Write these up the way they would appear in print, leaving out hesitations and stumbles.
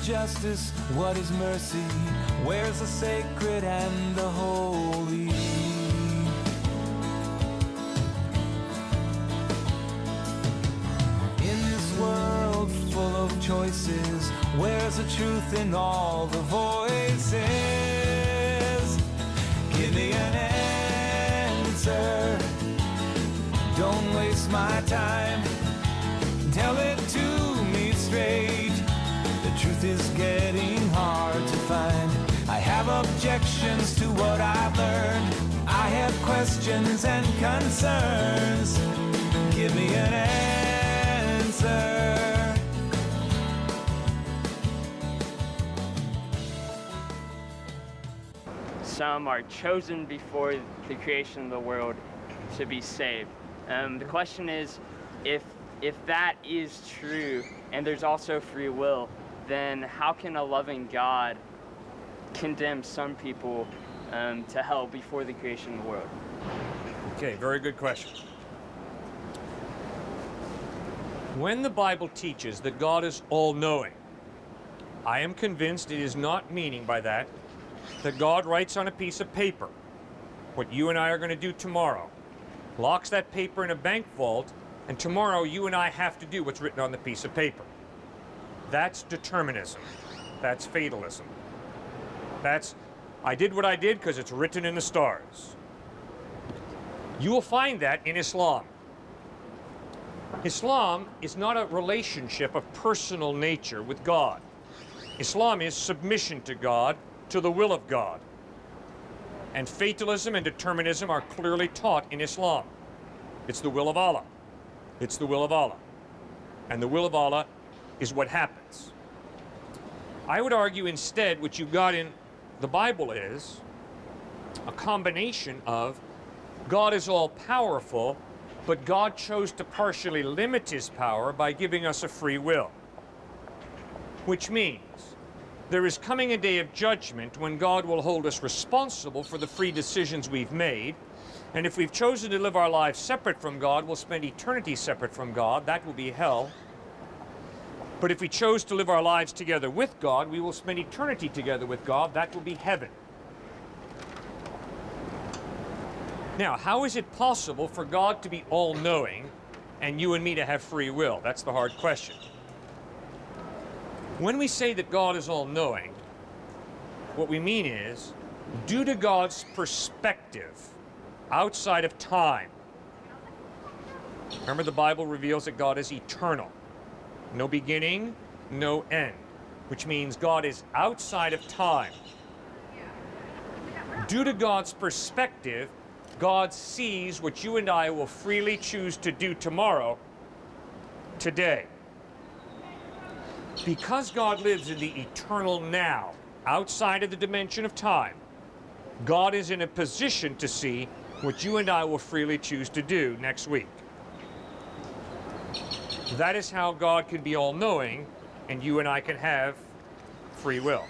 justice? What is mercy? Where's the sacred and the holy? In this world full of choices, where's the truth in all the voices? Give me an answer. Don't waste my time. Tell it to me straight. The truth is getting hard to find. I have objections to what I've learned. I have questions and concerns. Give me an answer. Some are chosen before the creation of the world to be saved. The question is, if that is true, and there's also free will, then how can a loving God condemn some people to hell before the creation of the world? Okay, very good question. When the Bible teaches that God is all-knowing, I am convinced it is not meaning by that God writes on a piece of paper what you and I are going to do tomorrow, locks that paper in a bank vault, and tomorrow you and I have to do what's written on the piece of paper. That's determinism. That's fatalism. That's, I did what I did because it's written in the stars. You will find that in Islam. Islam is not a relationship of personal nature with God. Islam is submission to God, to the will of God. And fatalism and determinism are clearly taught in Islam. It's the will of Allah. It's the will of Allah. And the will of Allah is what happens. I would argue instead what you've got in the Bible is a combination of God is all-powerful, but God chose to partially limit his power by giving us a free will. Which means there is coming a day of judgment when God will hold us responsible for the free decisions we've made. And if we've chosen to live our lives separate from God, we'll spend eternity separate from God. That will be hell. But if we chose to live our lives together with God, we will spend eternity together with God. That will be heaven. Now, how is it possible for God to be all-knowing and you and me to have free will? That's the hard question. When we say that God is all-knowing, what we mean is, due to God's perspective, outside of time. Remember, the Bible reveals that God is eternal. No beginning, no end, which means God is outside of time. Due to God's perspective, God sees what you and I will freely choose to do tomorrow, today. Because God lives in the eternal now, outside of the dimension of time, God is in a position to see what you and I will freely choose to do next week. That is how God can be all-knowing, and you and I can have free will.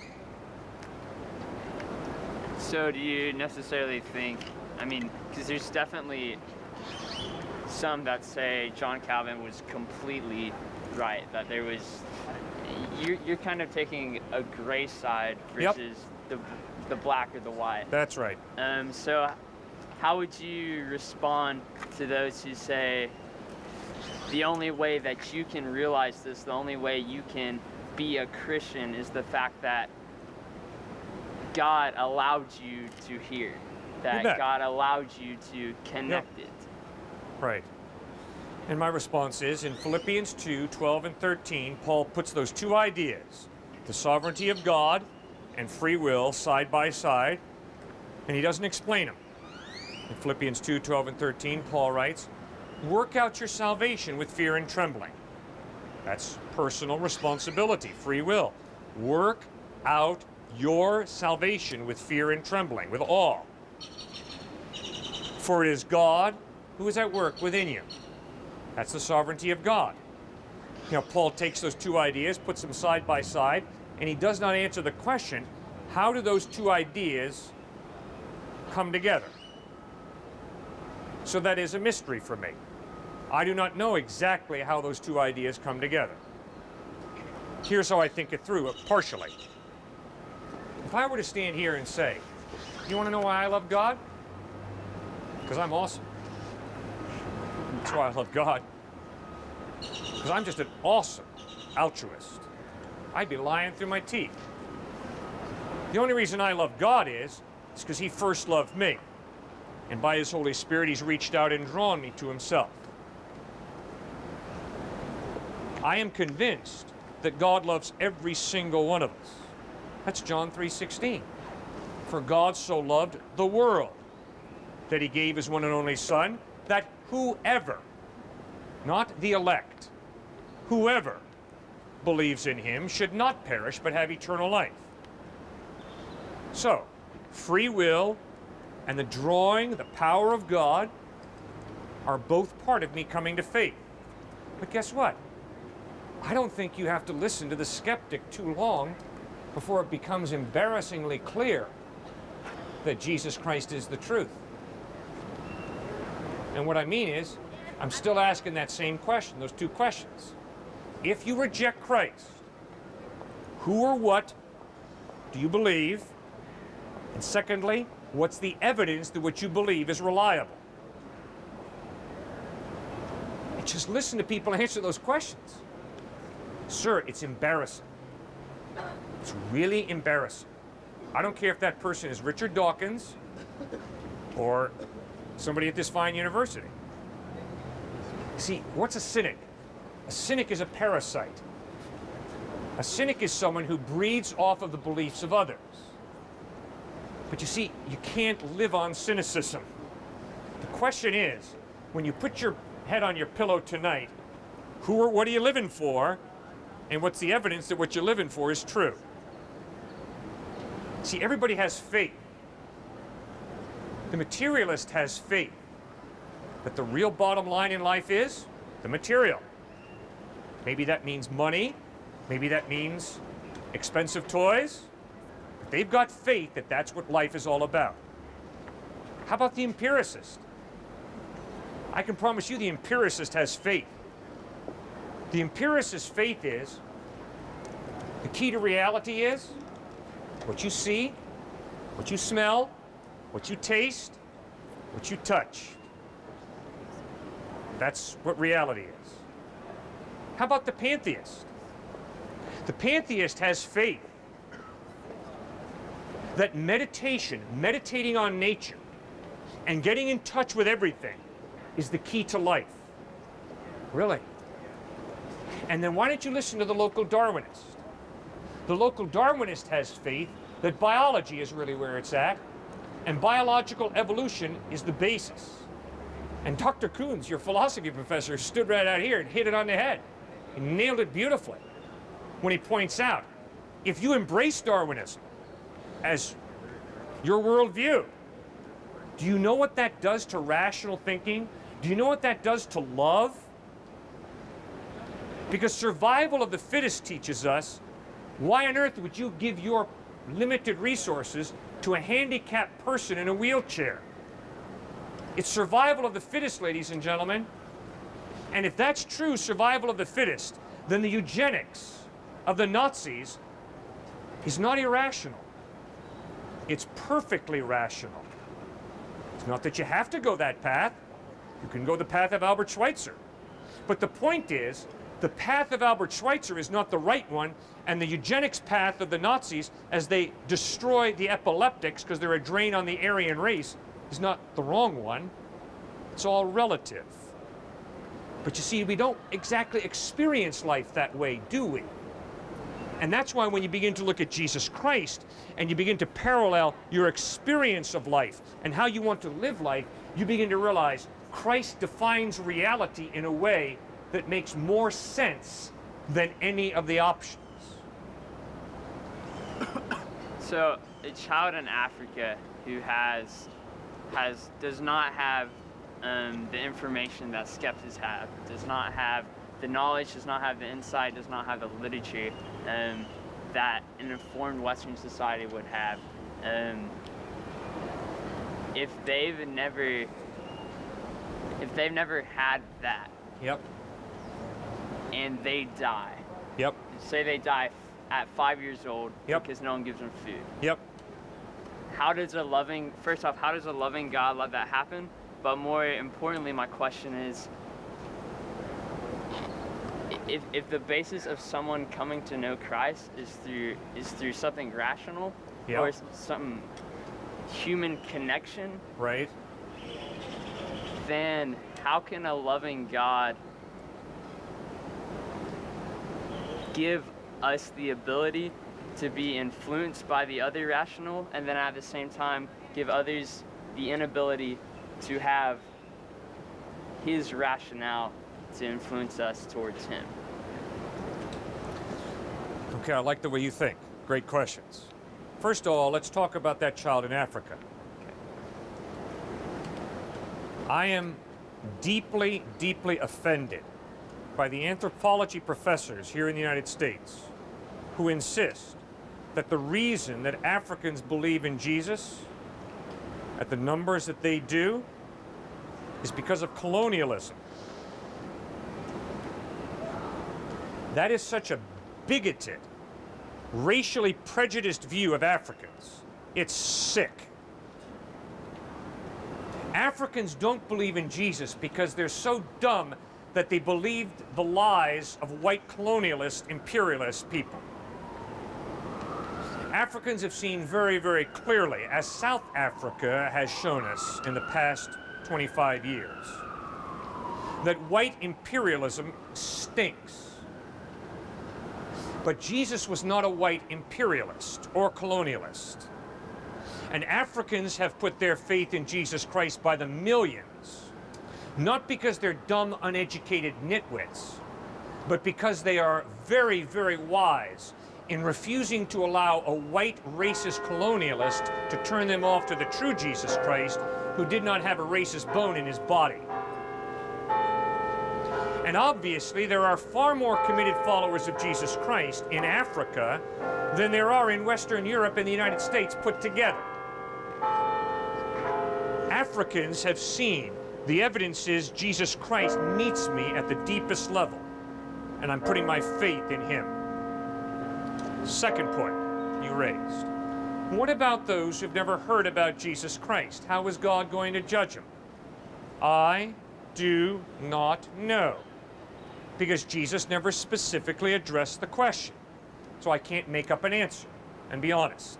So do you necessarily think, I mean, because there's definitely some that say John Calvin was completely right, that there was, you're kind of taking a gray side versus the black or the white. That's right. So how would you respond to those who say the only way that you can realize this, the only way you can be a Christian is the fact that God allowed you to hear, that God allowed you to connect it? Right. And my response is, in Philippians 2:12 and 13, Paul puts those two ideas, the sovereignty of God and free will, side by side, and he doesn't explain them. In Philippians 2:12 and 13, Paul writes, work out your salvation with fear and trembling. That's personal responsibility, free will. Work out your salvation with fear and trembling, with awe. For it is God who is at work within you. That's the sovereignty of God. You know, Paul takes those two ideas, puts them side by side, and he does not answer the question, how do those two ideas come together? So that is a mystery for me. I do not know exactly how those two ideas come together. Here's how I think it through, partially. If I were to stand here and say, you want to know why I love God? Because I'm awesome. That's why I love God. Because I'm just an awesome altruist. I'd be lying through my teeth. The only reason I love God is because he first loved me. And by his Holy Spirit, he's reached out and drawn me to himself. I am convinced that God loves every single one of us. That's John 3:16. For God so loved the world that he gave his one and only Son, that whoever, not the elect, whoever believes in him should not perish but have eternal life. So, free will and the drawing, the power of God are both part of me coming to faith. But guess what? I don't think you have to listen to the skeptic too long before it becomes embarrassingly clear that Jesus Christ is the truth. And what I mean is, I'm still asking that same question, those two questions. If you reject Christ, who or what do you believe? And secondly, what's the evidence that what you believe is reliable? And just listen to people answer those questions. Sir, it's embarrassing. It's really embarrassing. I don't care if that person is Richard Dawkins or somebody at this fine university. See, what's a cynic? A cynic is a parasite. A cynic is someone who breeds off of the beliefs of others. But you see, you can't live on cynicism. The question is, when you put your head on your pillow tonight, who or what are you living for? And what's the evidence that what you're living for is true? See, everybody has faith. The materialist has faith. But the real bottom line in life is the material. Maybe that means money. Maybe that means expensive toys. But they've got faith that that's what life is all about. How about the empiricist? I can promise you the empiricist has faith. The empiricist's faith is, the key to reality is what you see, what you smell, what you taste, what you touch. That's what reality is. How about the pantheist? The pantheist has faith that meditation, meditating on nature, and getting in touch with everything is the key to life. Really? And then why don't you listen to the local Darwinist? The local Darwinist has faith that biology is really where it's at, and biological evolution is the basis. And Dr. Coons, your philosophy professor, stood right out here and hit it on the head. He nailed it beautifully when he points out, if you embrace Darwinism as your worldview, do you know what that does to rational thinking? Do you know what that does to love? Because survival of the fittest teaches us, why on earth would you give your limited resources to a handicapped person in a wheelchair? It's survival of the fittest, ladies and gentlemen. And if that's true, survival of the fittest, then the eugenics of the Nazis is not irrational. It's perfectly rational. It's not that you have to go that path. You can go the path of Albert Schweitzer. But the point is, the path of Albert Schweitzer is not the right one, and the eugenics path of the Nazis, as they destroy the epileptics because they're a drain on the Aryan race, is not the wrong one. It's all relative. But you see, we don't exactly experience life that way, do we? And that's why when you begin to look at Jesus Christ and you begin to parallel your experience of life and how you want to live life, you begin to realize Christ defines reality in a way that makes more sense than any of the options. So a child in Africa who does not have the information that skeptics have, does not have the knowledge, does not have the insight, does not have the literature that an informed Western society would have. If they've never had that, Yep. and they die, Yep. say they die at 5 years old Yep. because no one gives them food. Yep. First off, how does a loving God let that happen? But more importantly, my question is, if the basis of someone coming to know Christ is through something rational, Yep. or some human connection, Right. then how can a loving God give us the ability to be influenced by the other rational, and then at the same time give others the inability to have his rationale to influence us towards him? Okay, I like the way you think. Great questions. First of all, let's talk about that child in Africa. I am deeply, deeply offended by the anthropology professors here in the United States who insist that the reason that Africans believe in Jesus at the numbers that they do is because of colonialism. That is such a bigoted, racially prejudiced view of Africans. It's sick. Africans don't believe in Jesus because they're so dumb that they believed the lies of white colonialist, imperialist people. Africans have seen very, very clearly, as South Africa has shown us in the past 25 years, that white imperialism stinks. But Jesus was not a white imperialist or colonialist. And Africans have put their faith in Jesus Christ by the millions, not because they're dumb, uneducated nitwits, but because they are very, very wise in refusing to allow a white racist colonialist to turn them off to the true Jesus Christ, who did not have a racist bone in his body. And obviously, there are far more committed followers of Jesus Christ in Africa than there are in Western Europe and the United States put together. Africans have seen the evidence is Jesus Christ meets me at the deepest level, and I'm putting my faith in him. Second point you raised. What about those who've never heard about Jesus Christ? How is God going to judge them? I do not know, because Jesus never specifically addressed the question. So I can't make up an answer and be honest.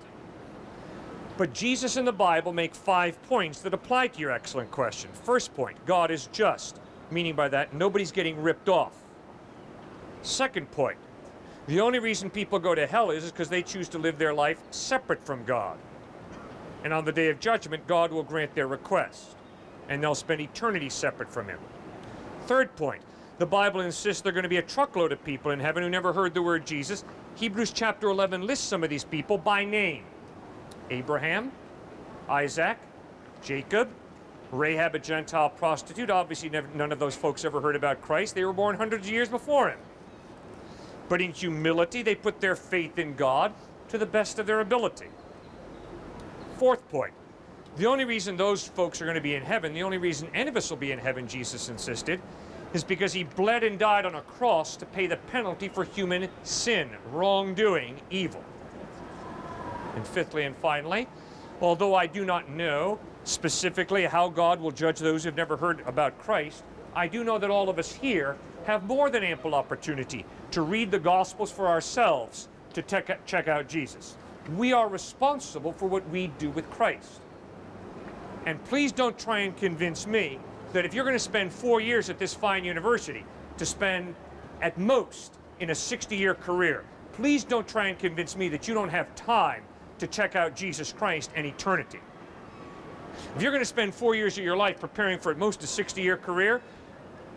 But Jesus and the Bible make 5 points that apply to your excellent question. First point, God is just, meaning by that, nobody's getting ripped off. Second point, the only reason people go to hell is because they choose to live their life separate from God. And on the day of judgment, God will grant their request, and they'll spend eternity separate from him. Third point, the Bible insists there are going to be a truckload of people in heaven who never heard the word Jesus. Hebrews chapter 11 lists some of these people by name. Abraham, Isaac, Jacob, Rahab, a Gentile prostitute. Obviously, none of those folks ever heard about Christ. They were born hundreds of years before him. But in humility, they put their faith in God to the best of their ability. Fourth point, the only reason those folks are going to be in heaven, the only reason any of us will be in heaven, Jesus insisted, is because he bled and died on a cross to pay the penalty for human sin, wrongdoing, evil. And fifthly and finally, although I do not know specifically how God will judge those who have never heard about Christ, I do know that all of us here have more than ample opportunity to read the Gospels for ourselves to check out Jesus. We are responsible for what we do with Christ. And please don't try and convince me that if you're going to spend 4 years at this fine university to spend at most in a 60-year career, please don't try and convince me that you don't have time to check out Jesus Christ and eternity. If you're going to spend 4 years of your life preparing for at most a 60-year career,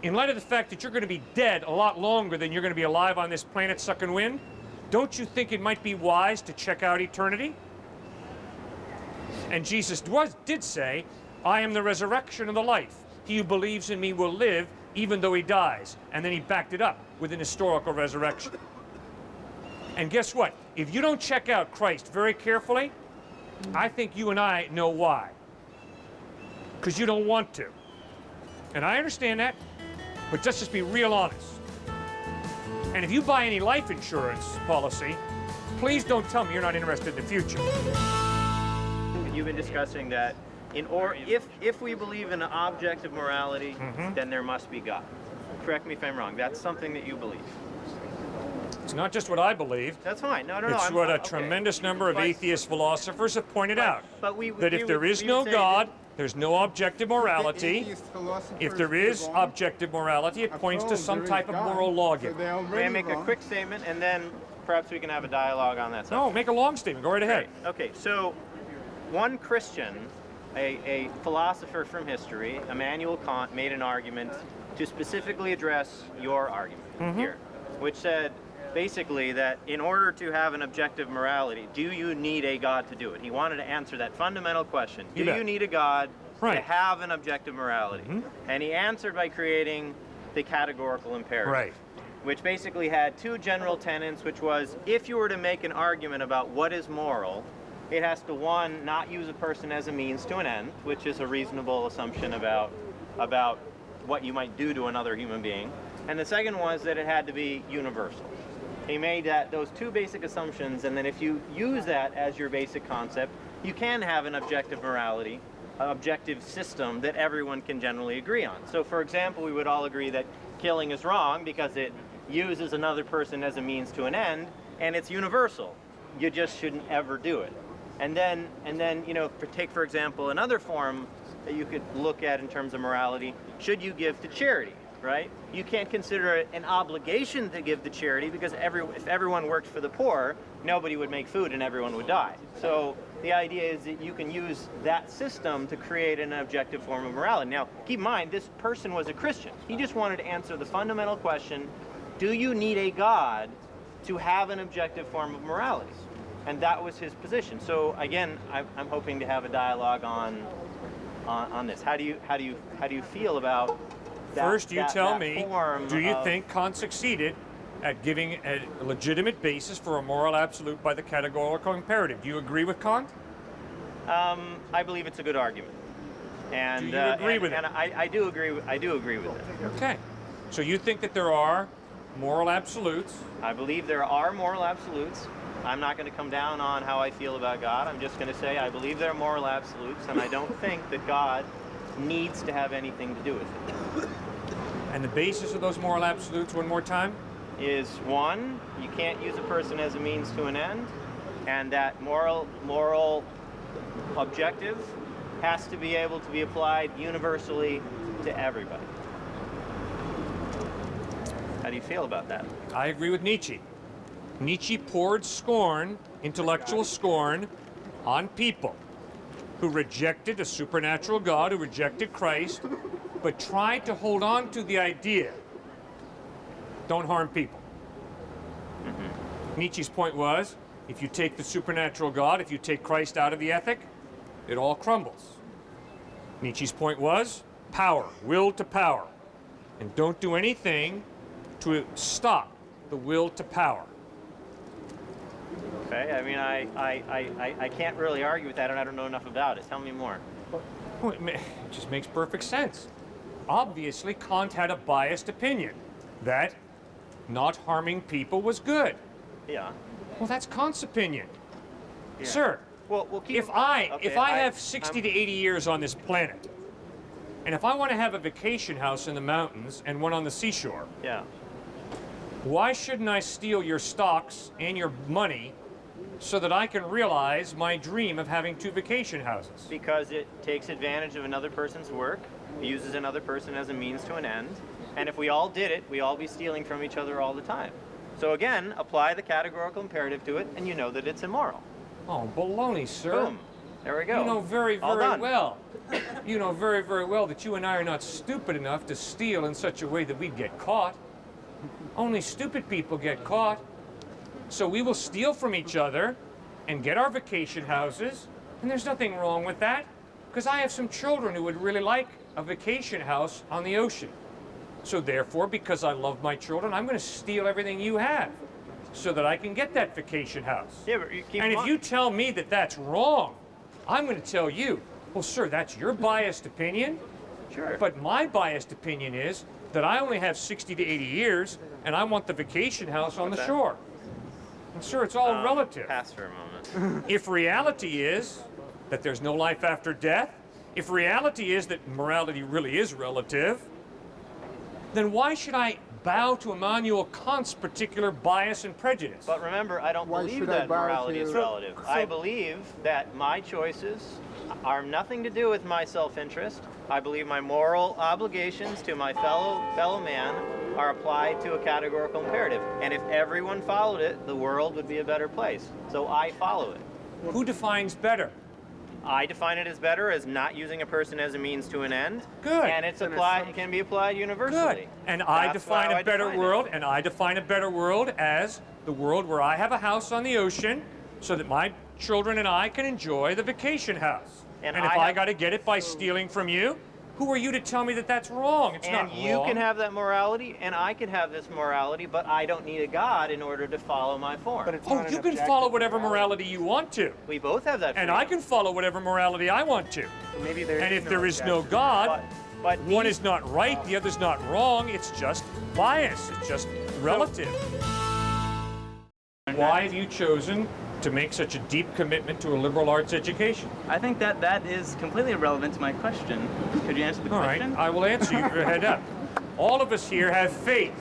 in light of the fact that you're going to be dead a lot longer than you're going to be alive on this planet sucking wind, don't you think it might be wise to check out eternity? And Jesus did say, I am the resurrection and the life. He who believes in me will live even though he dies. And then he backed it up with an historical resurrection. And guess what? If you don't check out Christ very carefully, I think you and I know why. Because you don't want to. And I understand that, but let's just be real honest. And if you buy any life insurance policy, please don't tell me you're not interested in the future. You've been discussing that if we believe in an objective morality, then there must be God. Correct me if I'm wrong. That's something that you believe. It's not just what I believe. That's fine. No. It's what a tremendous number of atheist philosophers have pointed out. But that if there is no God, there's no objective morality. If there is objective morality, it points to some type of moral lawgiver. May I make a quick statement, and then perhaps we can have a dialogue on that subject? No, make a long statement. Go right ahead. Right. Okay, so one Christian, a philosopher from history, Immanuel Kant, made an argument to specifically address your argument here, which said basically that in order to have an objective morality, do you need a God to do it? He wanted to answer that fundamental question. Do you need a God to have an objective morality? And he answered by creating the categorical imperative, which basically had two general tenets, which was if you were to make an argument about what is moral, it has to, one, not use a person as a means to an end, which is a reasonable assumption about what you might do to another human being. And the second was that it had to be universal. He made those two basic assumptions, and then if you use that as your basic concept, you can have an objective morality, an objective system that everyone can generally agree on. So for example, we would all agree that killing is wrong because it uses another person as a means to an end, and it's universal. You just shouldn't ever do it. And then you know, take for example another form that you could look at in terms of morality. Should you give to charity? Right? You can't consider it an obligation to give to charity because if everyone worked for the poor, nobody would make food and everyone would die. So the idea is that you can use that system to create an objective form of morality. Now, keep in mind, this person was a Christian. He just wanted to answer the fundamental question, do you need a God to have an objective form of morality? And that was his position. So again, I'm hoping to have a dialogue on this. How do you feel about First, you tell me, do you think Kant succeeded at giving a legitimate basis for a moral absolute by the categorical imperative? Do you agree with Kant? I believe it's a good argument. And, do you agree with it? And I do agree with it. Okay. So you think that there are moral absolutes? I believe there are moral absolutes. I'm not going to come down on how I feel about God. I'm just going to say I believe there are moral absolutes, and I don't think that God needs to have anything to do with it. And the basis of those moral absolutes, one more time? Is one, you can't use a person as a means to an end, and that moral objective has to be able to be applied universally to everybody. How do you feel about that? I agree with Nietzsche. Nietzsche poured scorn, intellectual scorn, on people who rejected a supernatural God, who rejected Christ, but tried to hold on to the idea, don't harm people. Nietzsche's point was, if you take the supernatural God, if you take Christ out of the ethic, it all crumbles. Nietzsche's point was, power, will to power, and don't do anything to stop the will to power. Okay, I mean, I can't really argue with that, and I don't know enough about it. Tell me more. Well, it just makes perfect sense. Obviously, Kant had a biased opinion that not harming people was good. Yeah. Well, that's Kant's opinion. Yeah. Sir, well, if I have 60 to 80 years on this planet, and if I want to have a vacation house in the mountains and one on the seashore, yeah, why shouldn't I steal your stocks and your money so that I can realize my dream of having two vacation houses? Because it takes advantage of another person's work, uses another person as a means to an end, and if we all did it, we'd all be stealing from each other all the time. So again, apply the categorical imperative to it, and you know that it's immoral. Oh, baloney, sir. Boom. There we go. You know very, very done. well. You know very, very well that you and I are not stupid enough to steal in such a way that we'd get caught. Only stupid people get caught. So we will steal from each other and get our vacation houses, and there's nothing wrong with that, because I have some children who would really like a vacation house on the ocean. So therefore, because I love my children, I'm going to steal everything you have so that I can get that vacation house. Yeah, but you keep and if you tell me that that's wrong, I'm going to tell you, well, sir, that's your biased opinion, Sure. But my biased opinion is that I only have 60 to 80 years, and I want the vacation house on the shore. And sure, it's all relative. Pass for a moment. If reality is that there's no life after death, if reality is that morality really is relative, then why should I bow to Immanuel Kant's particular bias and prejudice? But remember, I don't Why believe should I that bow morality to- is relative. I believe that my choices are nothing to do with my self-interest. I believe my moral obligations to my fellow man are applied to a categorical imperative. And if everyone followed it, the world would be a better place. So I follow it. Who defines better? I define it as better as not using a person as a means to an end. Good. And it can be applied universally. Good. And I That's define how a better define it. world, and I define a better world as the world where I have a house on the ocean so that my children and I can enjoy the vacation house. And And if I I have- got to get it by stealing from you, who are you to tell me that that's wrong? It's And not you wrong. can have that morality, and I can have this morality, but I don't need a God in order to follow my form. But it's Oh, not an you can objective follow whatever morality you want to. We both have that And freedom. I can follow whatever morality I want to. Maybe there And is if no there is no objective. God, But one these- is not right, the other's not wrong. It's just bias. It's just relative. Why have you chosen to make such a deep commitment to a liberal arts education? I think that is completely irrelevant to my question. Could you answer the All right, question? I will answer you. Your head up. All of us here have faith,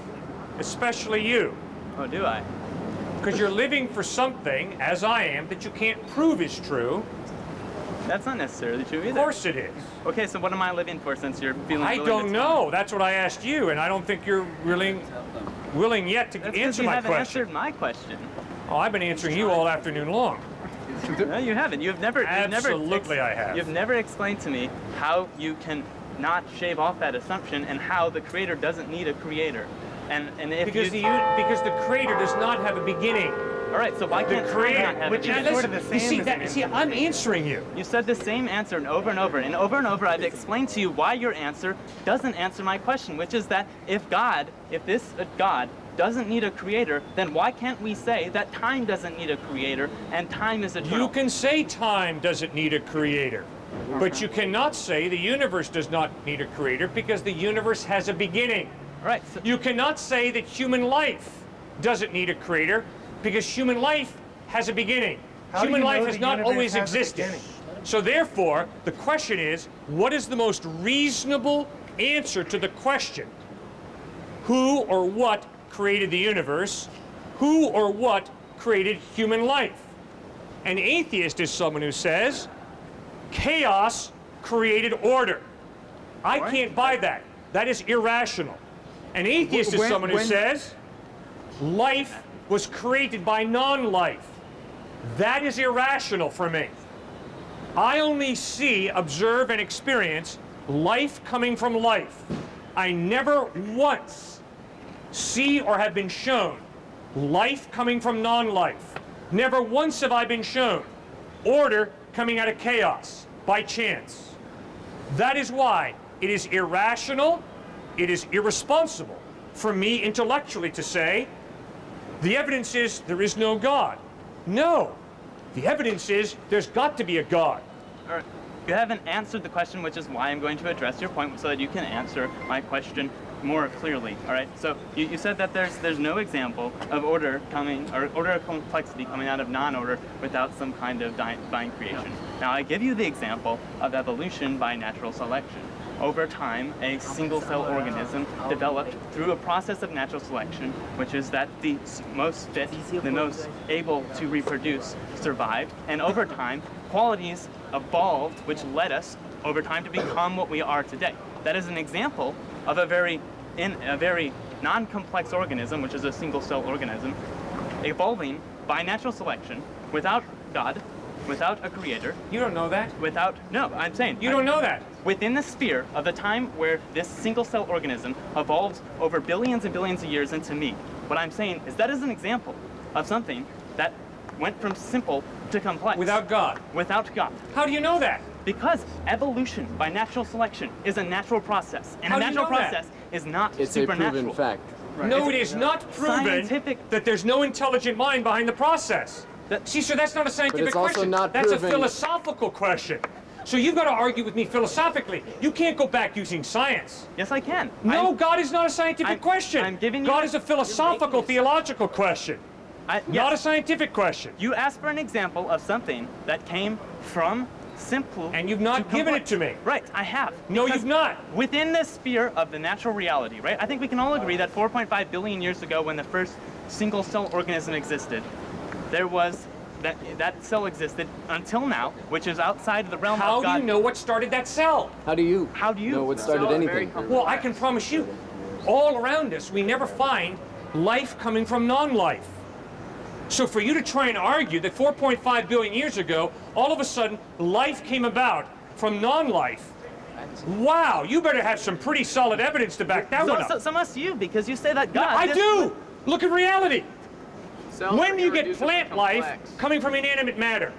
especially you, Oh, do I? because you're living for something, as I am, that you can't prove is true. That's not necessarily true either. Of course it is. Okay, so what am I living for since you're feeling I willing don't to tell know. me? That's what I asked you, and I don't think you're really willing yet to That's because answer you my haven't question. answered my question. Oh, I've been answering you all afternoon long. No, you haven't. You've never. Absolutely I have. You've never explained to me how you can not shave off that assumption and how the creator doesn't need a creator. And if Because you, because the creator does not have a beginning. all right, so why The can't time creator, not have a which is beginning? sort of the you same see as that? an See, I'm answering you. You said the same answer and over and over. And over I've explained to you why your answer doesn't answer my question, which is that if this God doesn't need a creator, then why can't we say that time doesn't need a creator and time is eternal? You can say time doesn't need a creator, but you cannot say the universe does not need a creator because the universe has a beginning. All right, so You cannot say that human life doesn't need a creator because human life has a beginning. How do Human you life know has the not universe always has a existed. beginning? So therefore, the question is, what is the most reasonable answer to the question? Who or what created the universe? Who or what created human life? An atheist is someone who says, chaos created order. I can't buy that. That is irrational. An atheist is someone who says, life was created by non-life. That is irrational for me. I only see, observe, and experience life coming from life. I never once see or have been shown life coming from non-life. Never once have I been shown order coming out of chaos by chance. That is why it is irrational, it is irresponsible for me intellectually to say, the evidence is there is no God. No. The evidence is there's got to be a God. all right, you haven't answered the question, which is why I'm going to address your point so that you can answer my question more clearly. All right. So you said that there's no example of order coming or order of complexity coming out of non-order without some kind of divine creation. Now I give you the example of evolution by natural selection. Over time, a single-cell organism developed through a process of natural selection, which is that the most fit, the most able to reproduce, survived, and over time, qualities evolved which led us over time to become what we are today. That is an example of a very non-complex organism, which is a single-cell organism, evolving by natural selection without God, without a creator, You don't know that? no, I'm saying You don't know that. within the sphere of the time where this single-cell organism evolves over billions and billions of years into me. What I'm saying is that is an example of something that went from simple to complex. Without God. Without God. How do you know that? Because evolution by natural selection is a natural process. And How a do you natural know that? process is not It's a supernatural. proven fact. No, it is not proven scientific- that there's no intelligent mind behind the process. That- See, sir, that's not a scientific it's also question. not That's a proven- philosophical question. So you've got to argue with me philosophically. You can't go back using science. Yes, I can. No, God is not a scientific question. I'm giving you... God is a philosophical, theological question. Not a scientific question. You asked for an example of something that came from simple... And you've not given it to me. Right, I have. No, you've not. Within the sphere of the natural reality, right? I think we can all agree that 4.5 billion years ago, when the first single-cell organism existed, there was... That cell existed until now, which is outside the realm of God. How do you know what started that cell? How do you know what started anything? Well, I can promise you, all around us, we never find life coming from non-life. So for you to try and argue that 4.5 billion years ago, all of a sudden, life came about from non-life, wow, you better have some pretty solid evidence to back that one up. So must you, because you say that God... No, I do! Look at reality. When do you get plant life coming from inanimate matter?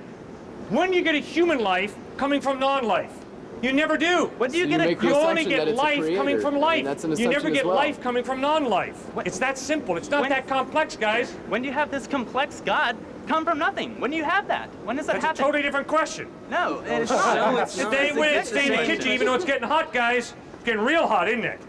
When do you get a human life coming from non-life? You never do. When do you get a... You only get life coming from life. You never get life coming from non-life. It's that simple. It's not that complex, guys. When do you have this complex God come from nothing? When do you have that? When does that happen? That's a totally different question. No, it's not. Stay in the kitchen even though it's getting hot, guys. It's getting real hot, isn't it?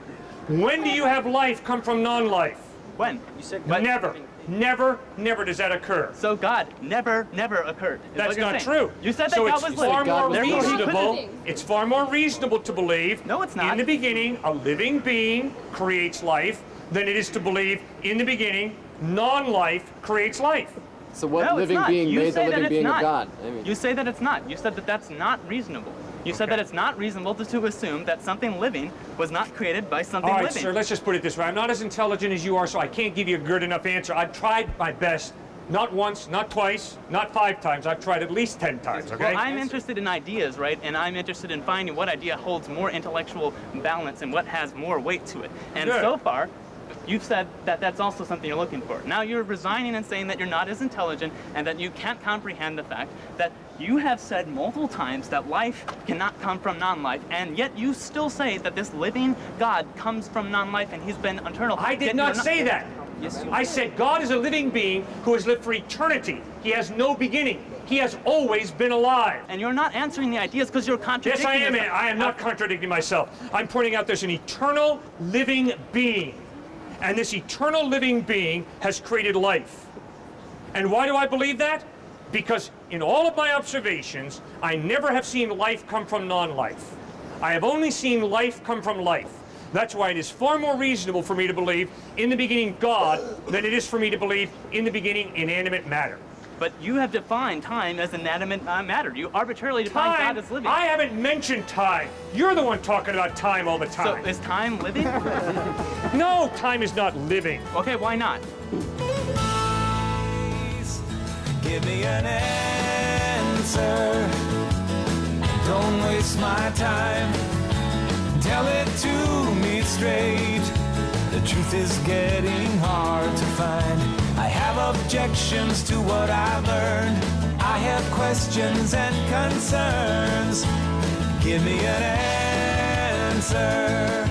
When do you have life come from non-life? When? You said never. Never does that occur. So God never occurred. That's not true. You said that God was living. It's far more reasonable to believe no, it's not. In the beginning a living being creates life than it is to believe in the beginning non-life creates life. So what living being made the living being of God? I mean, you say that it's not. You said that that's not reasonable. You said that it's not reasonable to assume that something living was not created by something living. All right, sir, let's just put it this way. I'm not as intelligent as you are, so I can't give you a good enough answer. I've tried my best. Not once, not twice, not 5 times. I've tried at least 10 times, okay? Well, I'm interested in ideas, right? And I'm interested in finding what idea holds more intellectual balance and what has more weight to it. And so far, you've said that that's also something you're looking for. Now you're resigning and saying that you're not as intelligent and that you can't comprehend the fact that you have said multiple times that life cannot come from non-life, and yet you still say that this living God comes from non-life and he's been eternal. I did not say that. Yes, I said God is a living being who has lived for eternity. He has no beginning. He has always been alive. And you're not answering the ideas because you're contradicting yourself. Yes, I am not contradicting myself. I'm pointing out there's an eternal living being. And this eternal living being has created life. And why do I believe that? Because in all of my observations, I never have seen life come from non-life. I have only seen life come from life. That's why it is far more reasonable for me to believe in the beginning God than it is for me to believe in the beginning inanimate matter. But you have defined time as inanimate matter. You arbitrarily define God as living. I haven't mentioned time. You're the one talking about time all the time. So is time living? No, time is not living. Okay, why not? Give me an answer. Don't waste my time. Tell it to me straight. The truth is getting hard to find. I have objections to what I've learned. I have questions and concerns. Give me an answer.